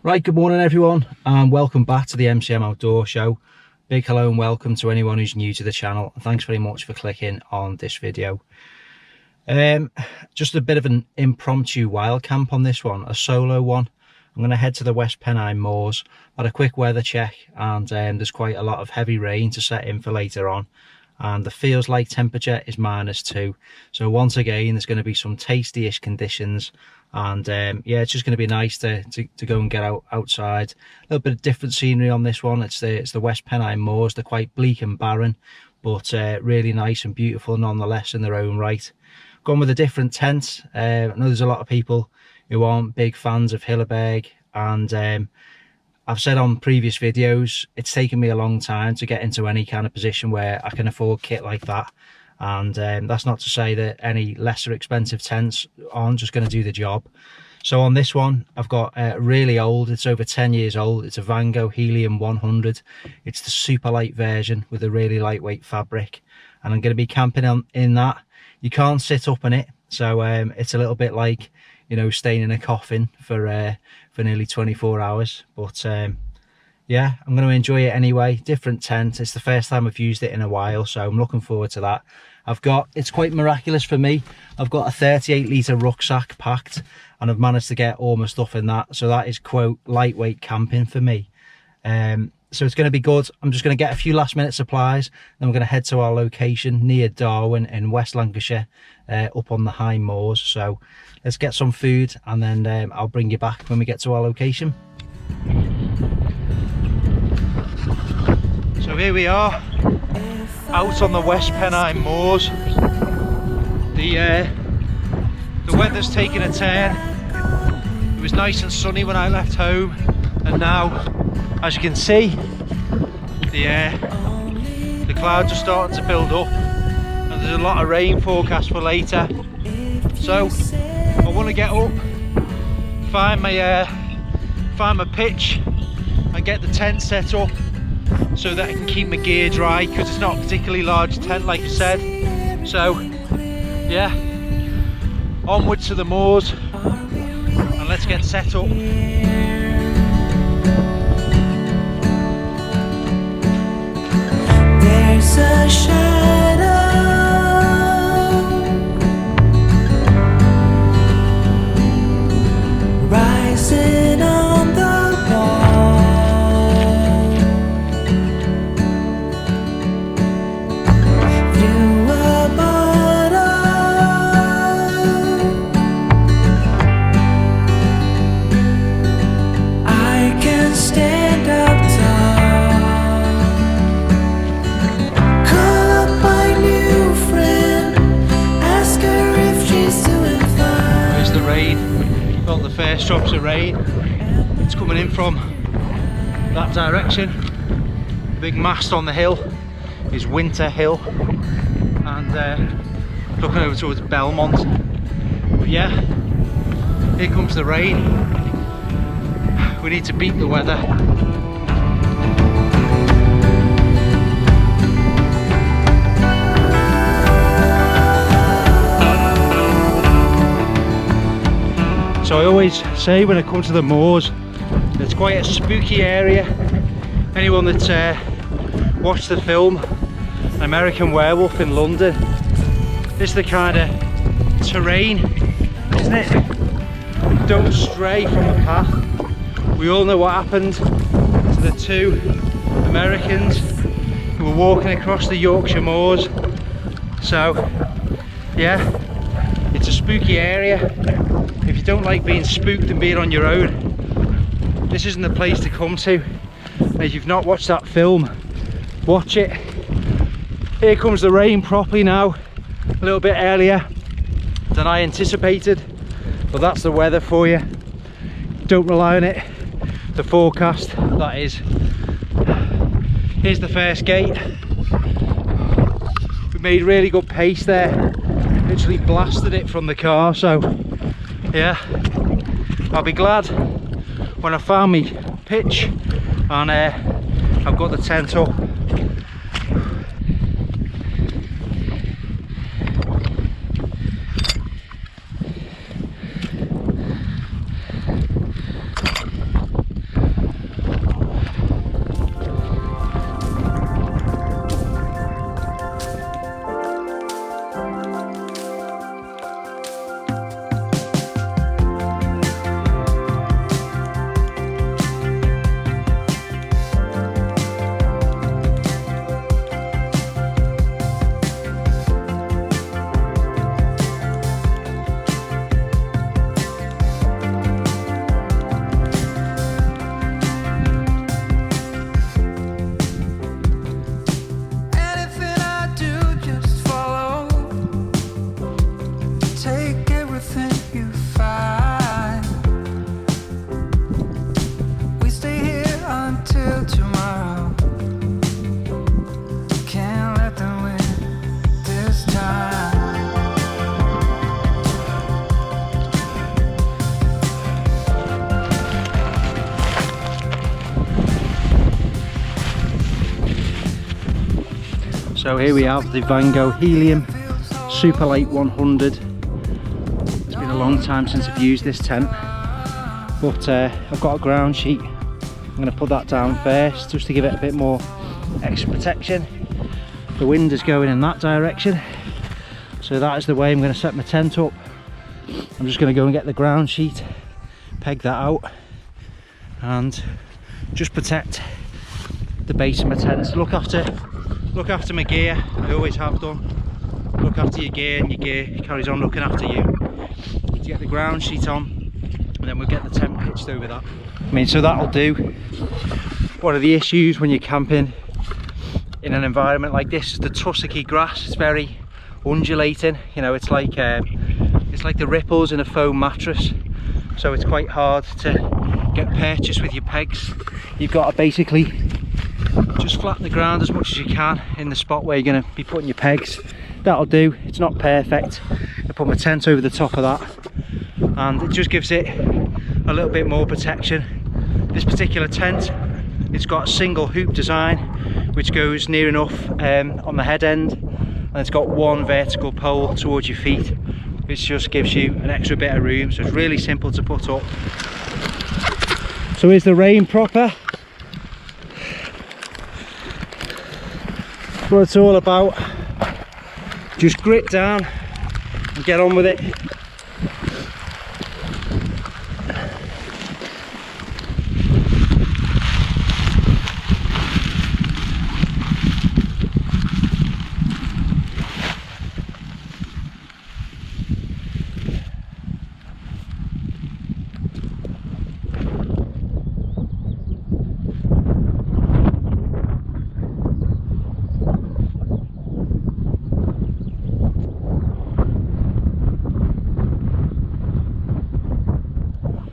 Right, good morning everyone, and welcome back to the MCM Outdoor Show. Big hello and welcome to anyone who's new to the channel. Thanks very much for clicking on this video. Just a bit of an impromptu wild camp on this one, a solo one. I'm going to head to the West Pennine Moors, had a quick weather check, and there's quite a lot of heavy rain to set in for later on. And the feels like temperature is -2, so once again there's going to be some tasty-ish conditions. And yeah, it's just going to be nice to go and get outside. A little bit of different scenery on this one. It's the West Pennine Moors. They're quite bleak and barren, but really nice and beautiful nonetheless in their own right. Gone with a different tent. I know there's a lot of people who aren't big fans of Hilleberg, and I've said on previous videos it's taken me a long time to get into any kind of position where I can afford kit like that. And that's not to say that any lesser expensive tents aren't just going to do the job. So on this one I've got really old, it's over 10 years old. It's a Vango Helium 100. It's the super light version with a really lightweight fabric, and I'm going to be camping in that. You can't sit up in it, so it's a little bit like, you know, staying in a coffin for nearly 24 hours. But yeah, I'm going to enjoy it anyway. Different tent. It's the first time I've used it in a while, so I'm looking forward to that. It's quite miraculous for me. I've got a 38-litre rucksack packed, and I've managed to get all my stuff in that. So that is, quote, lightweight camping for me. So it's going to be good. I'm just going to get a few last minute supplies, then we're going to head to our location near Darwin in West Lancashire, up on the High Moors. So let's get some food, and then I'll bring you back when we get to our location. So here we are, out on the West Pennine Moors. The weather's taken a turn. It was nice and sunny when I left home, and now, as you can see, the clouds are starting to build up, and there's a lot of rain forecast for later. So I want to get up, find my pitch, and get the tent set up, so that I can keep my gear dry, because it's not a particularly large tent like I said. So yeah, onwards to the moors, and let's get set up. There's a shadow rising on the wall. Through a bottle, I can stand up tall. Call up my new friend, ask her if she's doing fine. There's the rain. Got the first drops of rain. It's coming in from that direction. Big mast on the hill is Winter Hill, and looking over towards Belmont. But yeah, here comes the rain. We need to beat the weather. So I always say when I come to the moors, it's quite a spooky area. Anyone that's watched the film American Werewolf in London, this is the kind of terrain, isn't it? Don't stray from the path. We all know what happened to the two Americans who were walking across the Yorkshire moors. So yeah, it's a spooky area. If you don't like being spooked and being on your own, this isn't the place to come to. And if you've not watched that film, watch it. Here comes the rain properly now, a little bit earlier than I anticipated, but that's the weather for you. Don't rely on it. The forecast, that is. Here's the first gate. We made really good pace there, literally blasted it from the car. So yeah, I'll be glad when I found me pitch and I've got the tent up. So here we have the Vango Helium Super Light 100. It's been a long time since I've used this tent, but I've got a ground sheet. I'm going to put that down first just to give it a bit more extra protection. The wind is going in that direction, so that is the way I'm going to set my tent up. I'm just going to go and get the ground sheet, peg that out, and just protect the base of my tent. Look after my gear. I always have done. Look after your gear, and your gear carries on looking after you. You get the ground sheet on, and then we'll get the tent pitched over that. I mean, so that'll do. One of the issues when you're camping in an environment like this is the tussocky grass. It's very undulating. You know, it's like the ripples in a foam mattress. So it's quite hard to get purchase with your pegs. You've got to basically just flatten the ground as much as you can in the spot where you're going to be putting your pegs. That'll do. It's not perfect. I put my tent over the top of that, and it just gives it a little bit more protection. This particular tent, it's got a single hoop design which goes near enough on the head end, and it's got one vertical pole towards your feet, which just gives you an extra bit of room. So it's really simple to put up. So here's the rain proper. That's what it's all about. Just grit down and get on with it.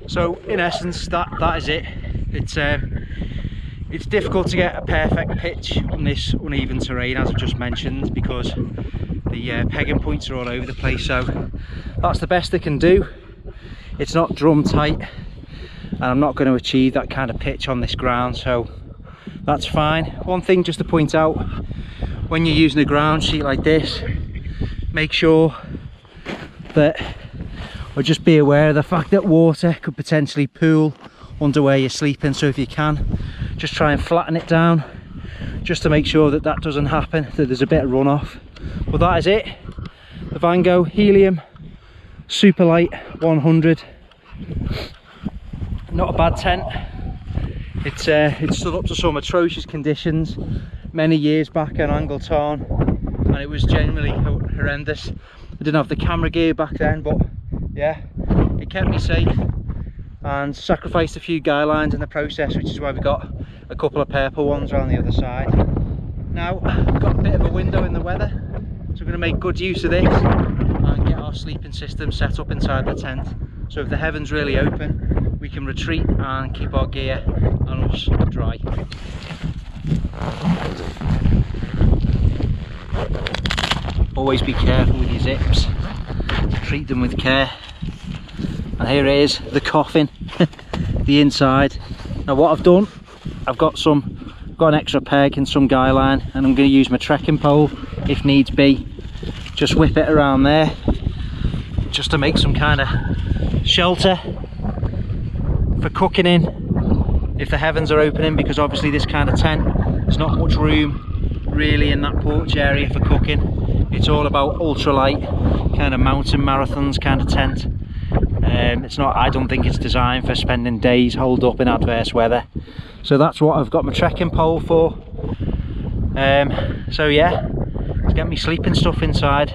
So in essence, that is it. It's difficult to get a perfect pitch on this uneven terrain, as I've just mentioned, because the pegging points are all over the place. So that's the best I can do. It's not drum tight, and I'm not going to achieve that kind of pitch on this ground, so that's fine. One thing just to point out, when you're using a ground sheet like this, make sure that, or just be aware of the fact that water could potentially pool under where you're sleeping. So if you can, just try and flatten it down, just to make sure that that doesn't happen, that there's a bit of runoff. But that is it. The Vango Helium Super Light 100. Not a bad tent. It stood up to some atrocious conditions many years back in Angleton, and it was generally horrendous. I didn't have the camera gear back then, but yeah, it kept me safe and sacrificed a few guy lines in the process, which is why we got a couple of purple ones around the other side. Now we've got a bit of a window in the weather, so we're going to make good use of this and get our sleeping system set up inside the tent. So if the heaven's really open, we can retreat and keep our gear and us dry. Always be careful with your zips, treat them with care. And here it is, the coffin, the inside. Now what I've done, I've got an extra peg and some guy line, and I'm going to use my trekking pole if needs be. Just whip it around there, just to make some kind of shelter for cooking in if the heavens are opening, because obviously this kind of tent, there's not much room really in that porch area for cooking. It's all about ultralight kind of mountain marathons kind of tent. It's not, I don't think it's designed for spending days holed up in adverse weather. So that's what I've got my trekking pole for. So yeah, let's get me sleeping stuff inside.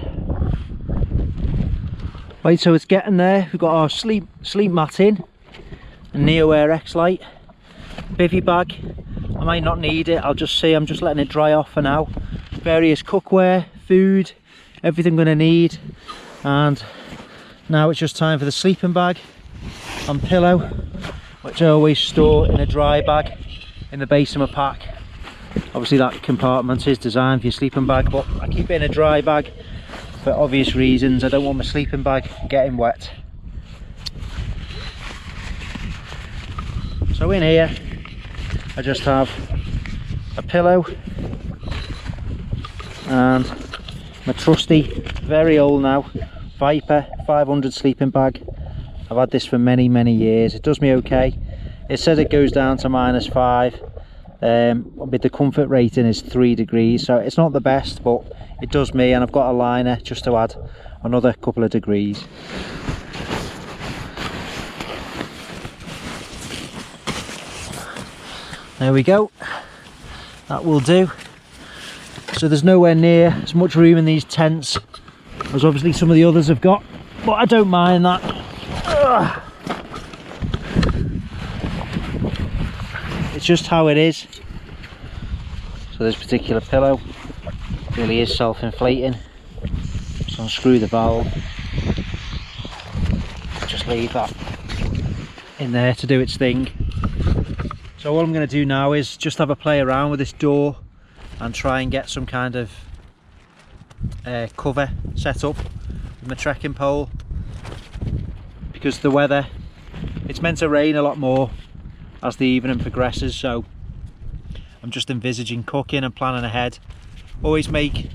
Right, so it's getting there. We've got our sleep mat in, a Neo Air X Lite, bivvy bag. I might not need it, I'll just see, I'm just letting it dry off for now. Various cookware, food, everything I'm going to need. And now it's just time for the sleeping bag and pillow, which I always store in a dry bag in the base of my pack. Obviously that compartment is designed for your sleeping bag, but I keep it in a dry bag for obvious reasons. I don't want my sleeping bag getting wet. So in here I just have a pillow, and my trusty, very old now, Viper 500 sleeping bag. I've had this for many years. It does me okay. It says it goes down to -5, but the comfort rating is 3 degrees, so it's not the best, but it does me, and I've got a liner just to add another couple of degrees. There we go, that will do. So there's nowhere near as much room in these tents as obviously some of the others have got, but I don't mind that. Ugh. It's just how it is. So this particular pillow really is self-inflating. So unscrew the valve, just leave that in there to do its thing. So what I'm going to do now is just have a play around with this door and try and get some kind of cover set up with my trekking pole, because the weather, it's meant to rain a lot more as the evening progresses, so I'm just envisaging cooking and planning ahead. Always make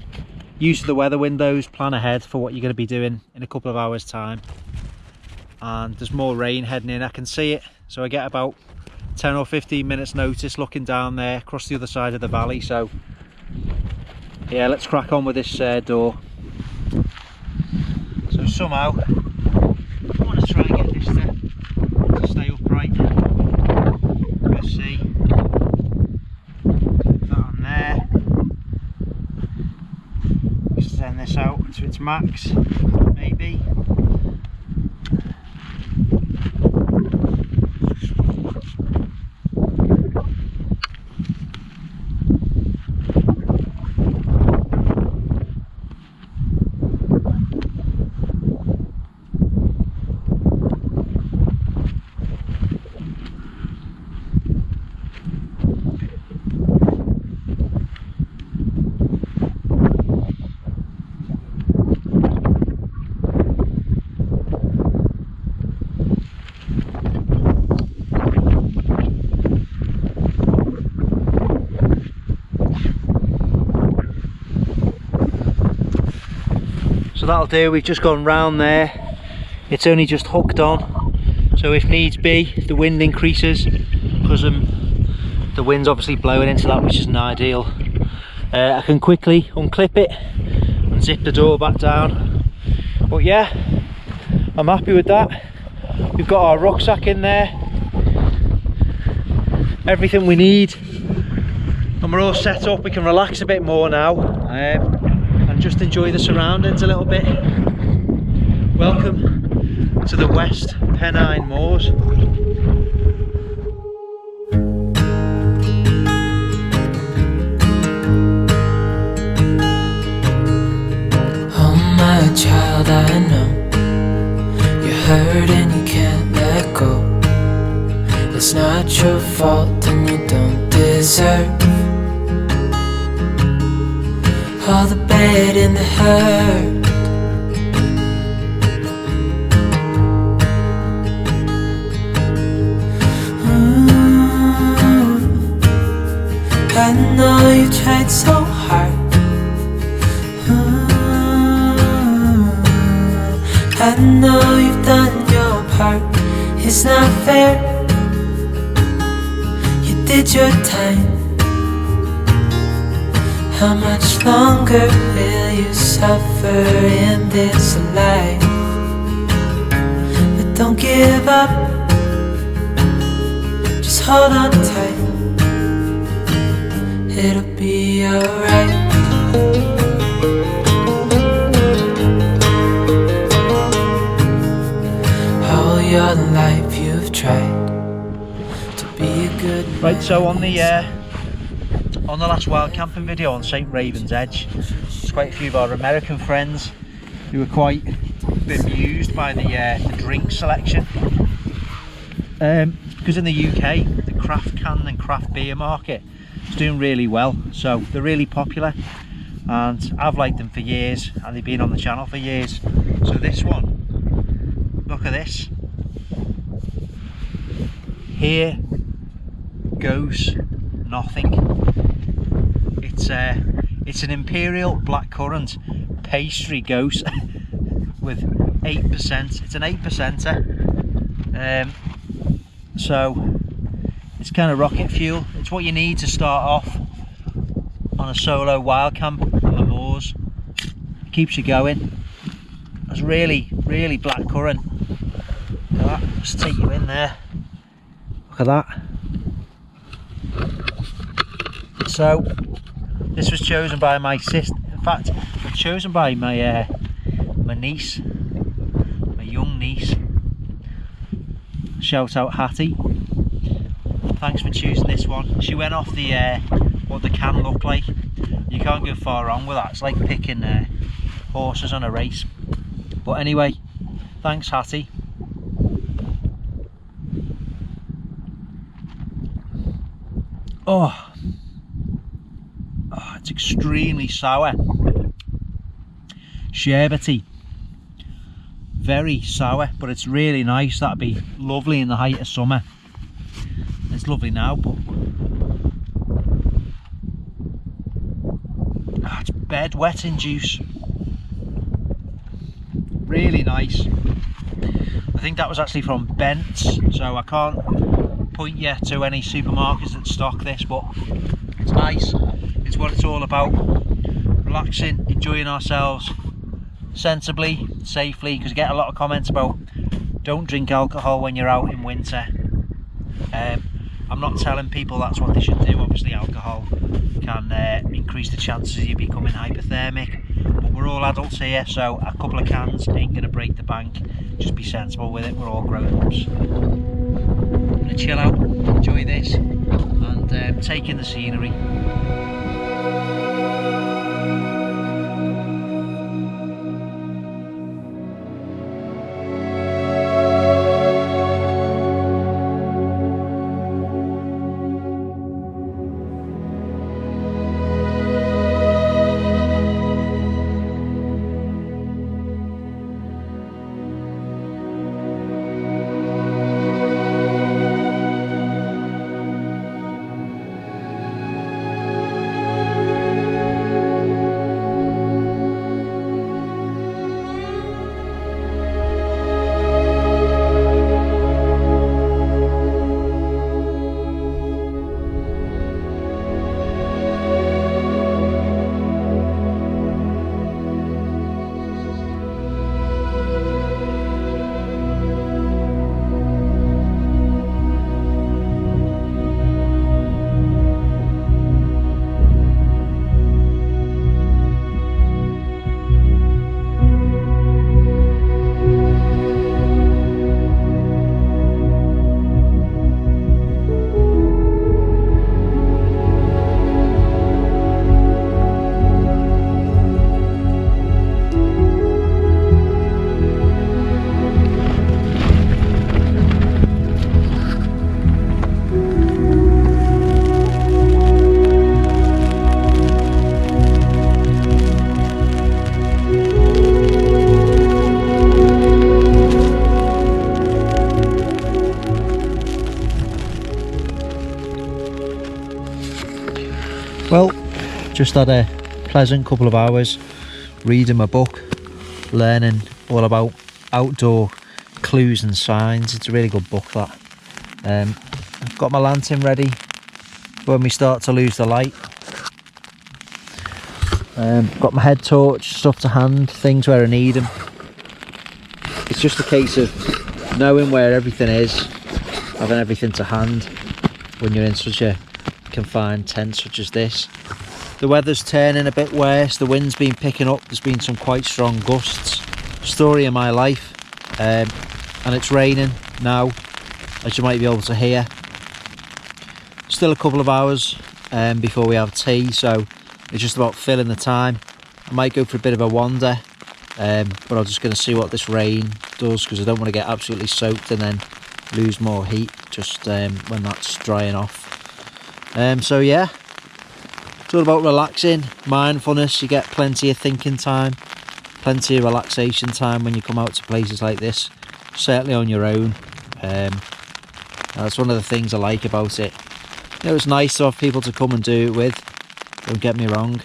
use of the weather windows, plan ahead for what you're going to be doing in a couple of hours time. And there's more rain heading in, I can see it, so I get about 10 or 15 minutes notice looking down there across the other side of the valley. So yeah, let's crack on with this door. So somehow I want to try and get this to stay upright. We'll see. Put that on there. Extend this out to its max, maybe. So that'll do. We've just gone round there, it's only just hooked on, so if needs be, if the wind increases, because the wind's obviously blowing into that, which isn't ideal, I can quickly unclip it and zip the door back down. But yeah, I'm happy with that. We've got our rucksack in there, everything we need, and we're all set up. We can relax a bit more now and just enjoy the surroundings a little bit. Welcome to the West Pennine Moors. Oh my child, I know you're hurt and you can't let go. It's not your fault and you don't deserve all the bad and the hurt. I know you tried so hard. I know you've done your part. It's not fair. You did your time. How much longer will you suffer in this life? But don't give up. Just hold on tight. It'll be alright. All your life you've tried to be a good man. Right, so on the last wild camping video on St. Raven's Edge, there's quite a few of our American friends who were quite bemused by the drink selection. Because in the UK, the craft can and craft beer market is doing really well, so they're really popular, and I've liked them for years, and they've been on the channel for years. So this one, look at this. Here goes nothing. It's an imperial blackcurrant pastry ghost with 8%. It's an 8%er. So it's kind of rocket fuel. It's what you need to start off on a solo wild camp on the moors. Keeps you going. It's really blackcurrant. Look at that. Just take you in there. Look at that. So this was chosen by my sister. In fact, it was chosen by my my niece, my young niece. Shout out Hattie. Thanks for choosing this one. She went off the what they can look like. You can't go far wrong with that. It's like picking horses on a race. But anyway, thanks Hattie. Oh, it's extremely sour, sherbety, very sour, but it's really nice. That'd be lovely in the height of summer. It's lovely now, but it's bed wetting juice. Really nice. I think that was actually from Bent's, so I can't point you to any supermarkets that stock this, but it's nice. It's what it's all about. Relaxing, enjoying ourselves sensibly, safely, because you get a lot of comments about don't drink alcohol when you're out in winter. I'm not telling people that's what they should do. Obviously alcohol can increase the chances of you becoming hypothermic, but we're all adults here, so a couple of cans ain't going to break the bank. Just be sensible with it. We're all grown-ups. I'm going to chill out, enjoy this, and take in the scenery. Well, just had a pleasant couple of hours reading my book, learning all about outdoor clues and signs. It's a really good book, that. I've got my lantern ready for when we start to lose the light. Got my head torch, stuff to hand, things where I need them. It's just a case of knowing where everything is, having everything to hand when you're in such a confined tent such as this. The weather's turning a bit worse, the wind's been picking up, there's been some quite strong gusts. Story of my life. And it's raining now, as you might be able to hear. Still a couple of hours before we have tea, so it's just about filling the time. I might go for a bit of a wander, but I'm just going to see what this rain does, because I don't want to get absolutely soaked and then lose more heat just when that's drying off. So yeah, it's all about relaxing, mindfulness. You get plenty of thinking time, plenty of relaxation time when you come out to places like this, certainly on your own. That's one of the things I like about it. You know, it's nice to have people to come and do it with, don't get me wrong,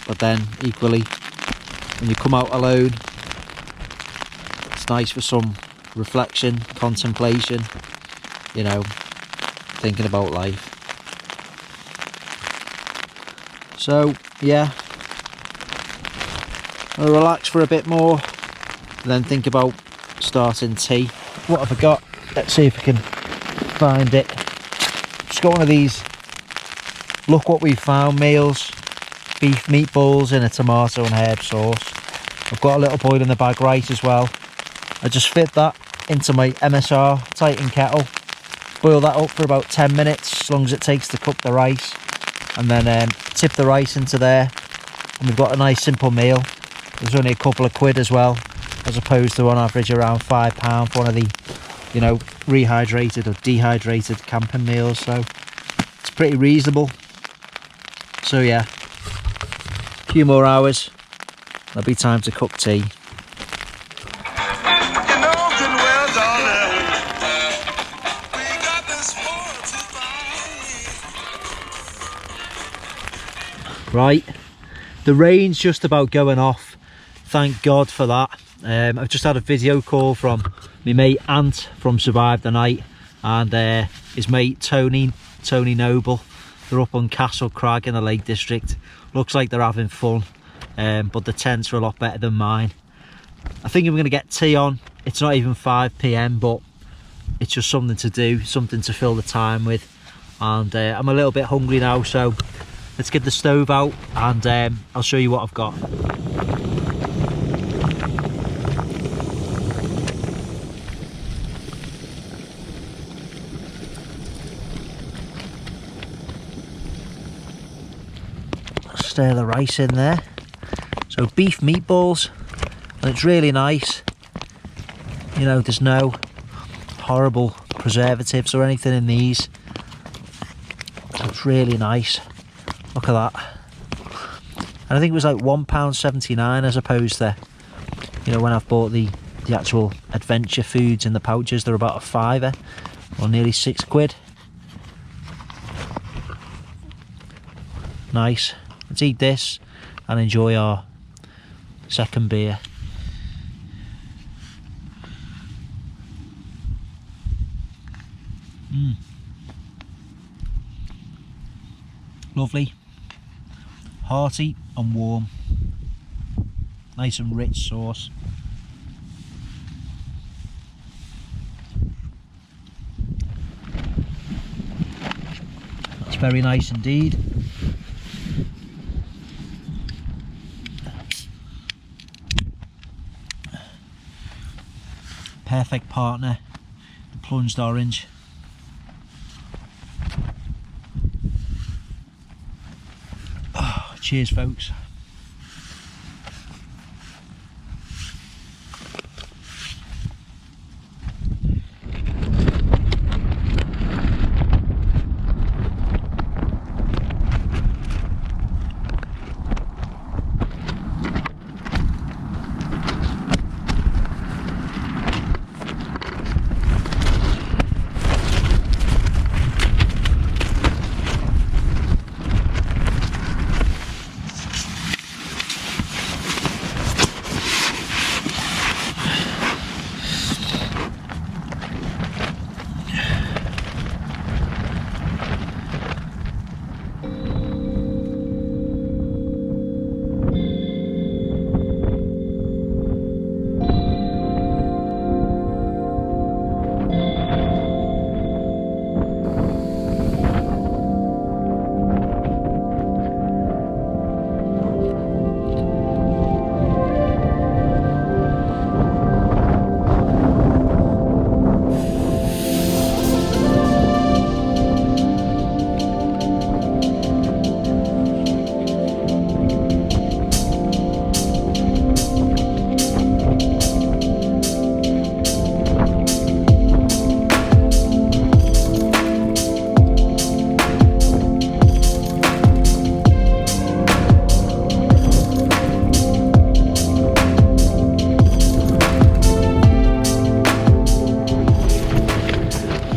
But then equally, when you come out alone, it's nice for some reflection, contemplation, you know, thinking about life. So yeah, I'll relax for a bit more and then think about starting tea. What have I got? Let's see if I can find it. Just got one of these look what we found meals, beef meatballs in a tomato and herb sauce. I've got a little boil in the bag rice as well. I just fit that into my MSR Titan kettle, boil that up for about 10 minutes, as long as it takes to cook the rice, and then tip the rice into there, and we've got a nice simple meal. There's only a couple of quid as well, as opposed to on average around £5 for one of the, you know, rehydrated or dehydrated camping meals. So it's pretty reasonable. So yeah, a few more hours, there'll be time to cook tea. Right, the rain's just about going off, thank God for that. I've just had a video call from my mate Ant from Survive the Night, and his mate Tony Noble. They're up on Castle Crag in the Lake District. Looks like they're having fun, but the tents are a lot better than mine. I think I'm going to get tea on. It's not even 5 PM, but it's just something to do, something to fill the time with. And I'm a little bit hungry now, so let's get the stove out and I'll show you what I've got. Stir the rice in there. So beef meatballs, and it's really nice. You know, there's no horrible preservatives or anything in these. So it's really nice. Look at that. And I think it was like £1.79 as opposed to, you know, when I've bought the actual adventure foods in the pouches, they're about a £5 or nearly £6. Nice. Let's eat this and enjoy our second beer. Lovely, hearty and warm, nice and rich sauce. That's very nice indeed. Perfect partner, the plunged orange. Oh, cheers folks.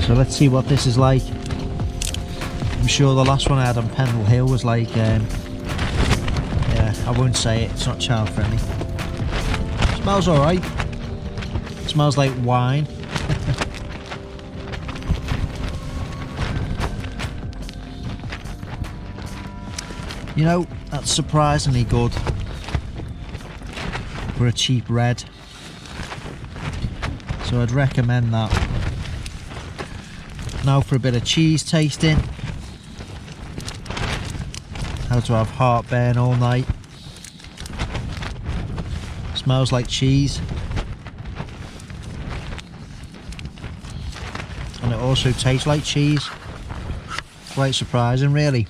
So let's see what this is like sure the last one I had on Pendle Hill was like, yeah, I won't say it, it's not child friendly. Smells alright. Smells like wine. You know, that's surprisingly good for a cheap red. So I'd recommend that. Now for a bit of cheese tasting. How to have heartburn all night. Smells like cheese. And it also tastes like cheese. Quite surprising, really.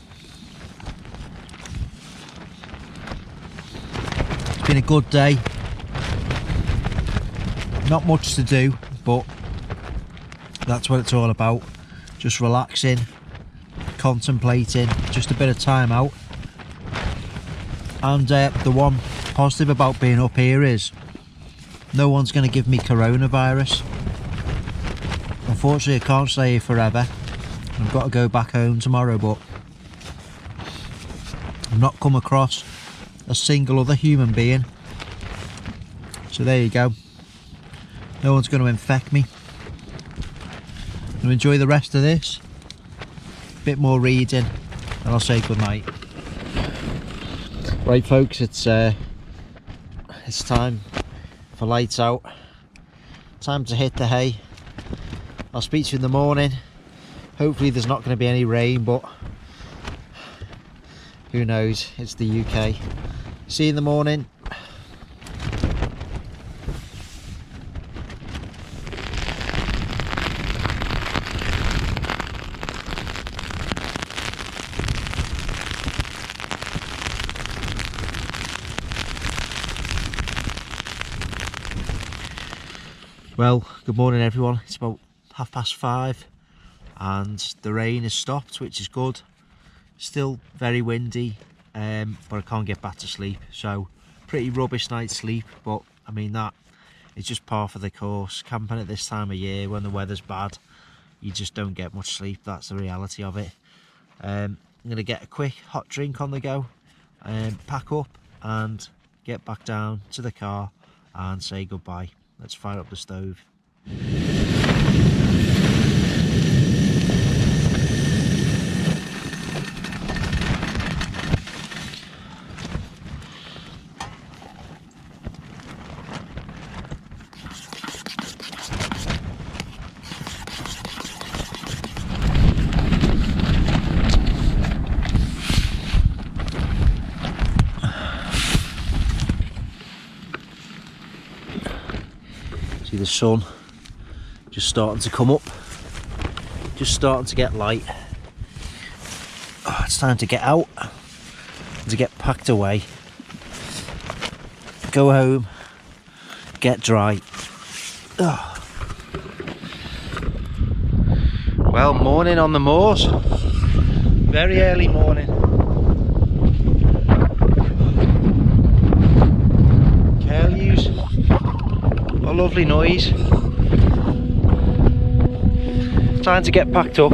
It's been a good day. Not much to do, but that's what it's all about. Just relaxing, contemplating, just a bit of time out. And the one positive about being up here is no one's going to give me coronavirus. Unfortunately, I can't stay here forever. I've got to go back home tomorrow, but I've not come across a single other human being. So there you go. No one's going to infect me. I'm going to enjoy the rest of this. A bit more reading, and I'll say good night. Right, folks, it's time for lights out. Time to hit the hay. I'll speak to you in the morning. Hopefully there's not going to be any rain, but who knows? It's the UK. See you in the morning. Well, good morning everyone. It's about 5:30 and the rain has stopped, which is good. Still very windy, but I can't get back to sleep. So pretty rubbish night's sleep, but I mean that is just par for the course. Camping at this time of year when the weather's bad, you just don't get much sleep. That's the reality of it. I'm going to get a quick hot drink on the go, pack up and get back down to the car and say goodbye. Let's fire up the stove. See the sun just starting to come up, just starting to get light. Oh, it's time to get out, to get packed away, go home, get dry. Oh. Well, morning on the moors, very early morning. Curlews. A lovely noise. Time to get packed up.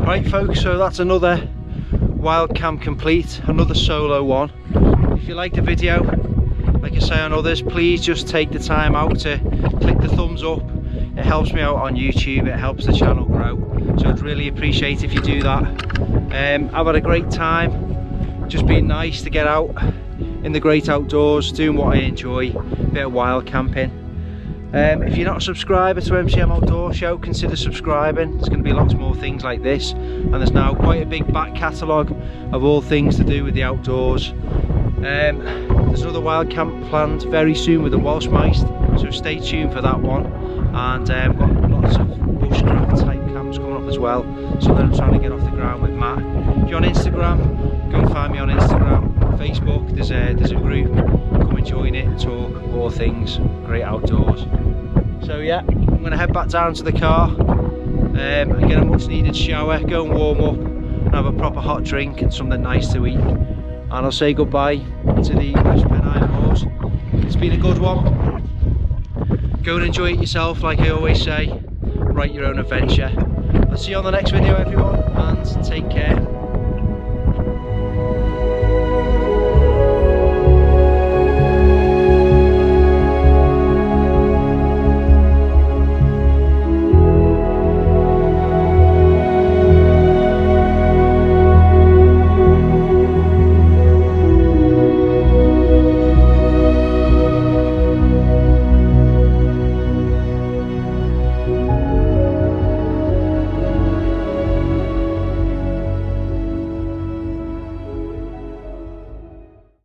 Right folks, so that's another wild camp complete, another solo one. If you like the video, like I say on others, please just take the time out to click the thumbs up, It helps me out on YouTube, it helps the channel grow, so I'd really appreciate if you do that. I've had a great time, just been nice to get out in the great outdoors, doing what I enjoy, a bit of wild camping. If you're not a subscriber to MCM Outdoor Show, consider subscribing. There's going to be lots more things like this, and there's now quite a big back catalogue of all things to do with the outdoors. There's another wild camp planned very soon with the Welshmeist, so stay tuned for that one. And got lots of bushcraft type camps coming up as well, so that I'm trying to get off the ground with Matt. If you're on Instagram, go and find me on Instagram. Facebook, there's a group, come and join it and talk all things great outdoors. So yeah, I'm going to head back down to the car and get a much needed shower, go and warm up and have a proper hot drink and something nice to eat, and I'll say goodbye to the West Pennine Moors. It's been a good one. Go and enjoy it yourself, like I always say, write your own adventure. I'll see you on the next video everyone, and take care.